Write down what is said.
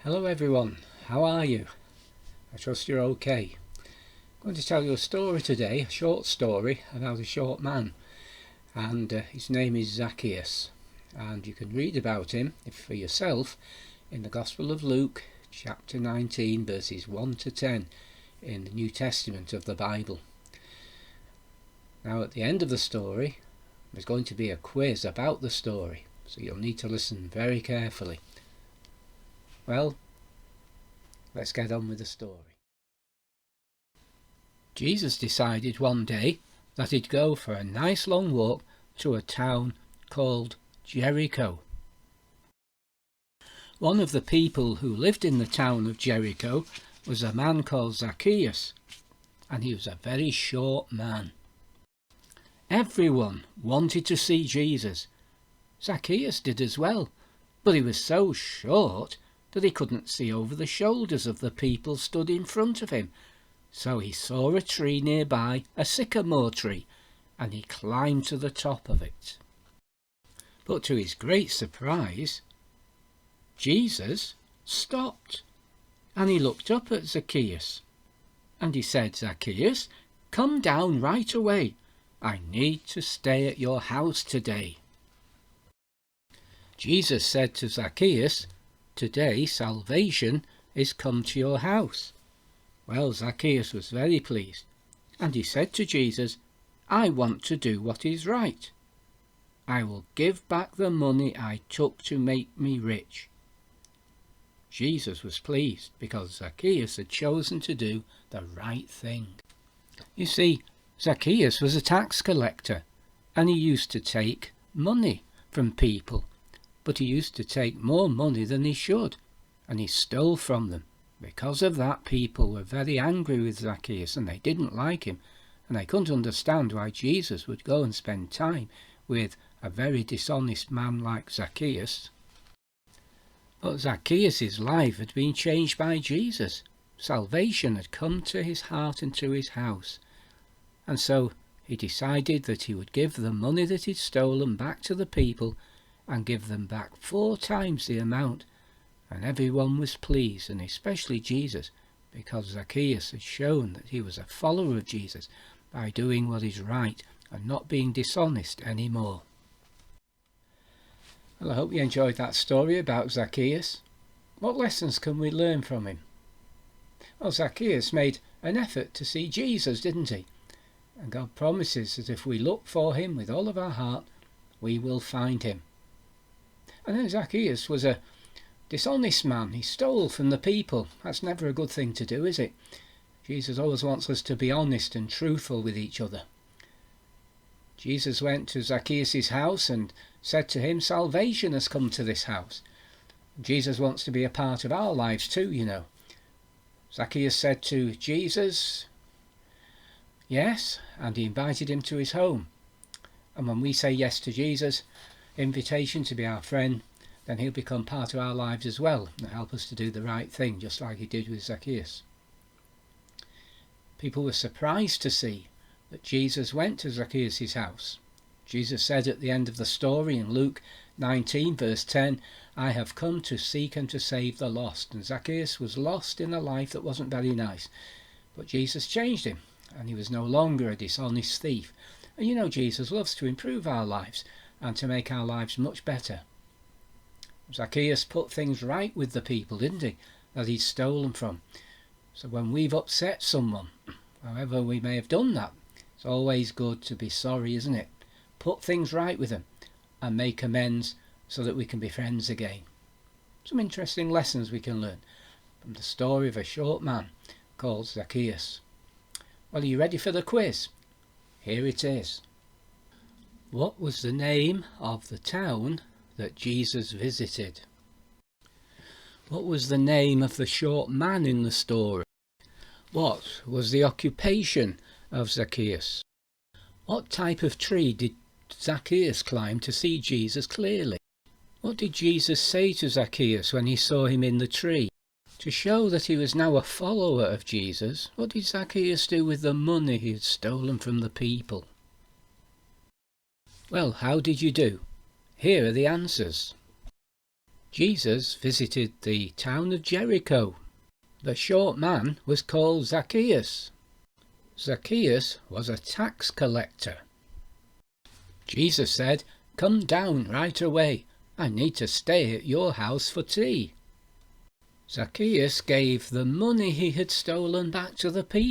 Hello everyone, how are you? I trust you're okay. I'm going to tell you a story today, a short story about a short man, and his name is Zacchaeus, and you can read about him for yourself in the Gospel of Luke chapter 19 verses 1 to 10 in the New Testament of the Bible. Now at the end of the story there's going to be a quiz about the story, so you'll need to listen very carefully. Well, let's get on with the story. Jesus decided one day that he'd go for a nice long walk to a town called Jericho. One of the people who lived in the town of Jericho was a man called Zacchaeus, and he was a very short man. Everyone wanted to see Jesus. Zacchaeus did as well, but he was so short that he couldn't see over the shoulders of the people stood in front of him. So he saw a tree nearby, a sycamore tree, and he climbed to the top of it. But to his great surprise, Jesus stopped, and he looked up at Zacchaeus, and he said, "Zacchaeus, come down right away. I need to stay at your house today." Jesus said to Zacchaeus, "Today salvation is come to your house." Well, Zacchaeus was very pleased, and he said to Jesus, "I want to do what is right. I will give back the money I took to make me rich." Jesus was pleased because Zacchaeus had chosen to do the right thing. You see, Zacchaeus was a tax collector, and he used to take money from people. But he used to take more money than he should, and he stole from them. Because of that, people were very angry with Zacchaeus, and they didn't like him, and they couldn't understand why Jesus would go and spend time with a very dishonest man like Zacchaeus. But Zacchaeus' life had been changed by Jesus. Salvation had come to his heart and to his house, and so he decided that he would give the money that he'd stolen back to the people and give them back 4 times the amount, and everyone was pleased, and especially Jesus, because Zacchaeus had shown that he was a follower of Jesus by doing what is right and not being dishonest anymore. Well, I hope you enjoyed that story about Zacchaeus. What lessons can we learn from him? Well, Zacchaeus made an effort to see Jesus, didn't he? And God promises that if we look for him with all of our heart, we will find him. And then Zacchaeus was a dishonest man. He stole from the people. That's never a good thing to do, is it? Jesus always wants us to be honest and truthful with each other. Jesus went to Zacchaeus' house and said to him, "Salvation has come to this house." Jesus wants to be a part of our lives too, you know. Zacchaeus said to Jesus, yes, and he invited him to his home. And when we say yes to Jesus' invitation to be our friend, then he'll become part of our lives as well and help us to do the right thing, just like he did with Zacchaeus. People were surprised to see that Jesus went to Zacchaeus' house. Jesus said at the end of the story in Luke 19 verse 10, "I have come to seek and to save the lost." And Zacchaeus was lost in a life that wasn't very nice, but Jesus changed him, and he was no longer a dishonest thief. And you know, Jesus loves to improve our lives and to make our lives much better. Zacchaeus put things right with the people, didn't he, that he'd stolen from. So when we've upset someone, however we may have done that, it's always good to be sorry, isn't it? Put things right with them and make amends so that we can be friends again. Some interesting lessons we can learn from the story of a short man called Zacchaeus. Well, are you ready for the quiz? Here it is. What was the name of the town that Jesus visited? What was the name of the short man in the story? What was the occupation of Zacchaeus? What type of tree did Zacchaeus climb to see Jesus clearly? What did Jesus say to Zacchaeus when he saw him in the tree? To show that he was now a follower of Jesus, what did Zacchaeus do with the money he had stolen from the people? Well, how did you do? Here are the answers. Jesus visited the town of Jericho. The short man was called Zacchaeus. Zacchaeus was a tax collector. Jesus said, "Come down right away. I need to stay at your house for tea." Zacchaeus gave the money he had stolen back to the people.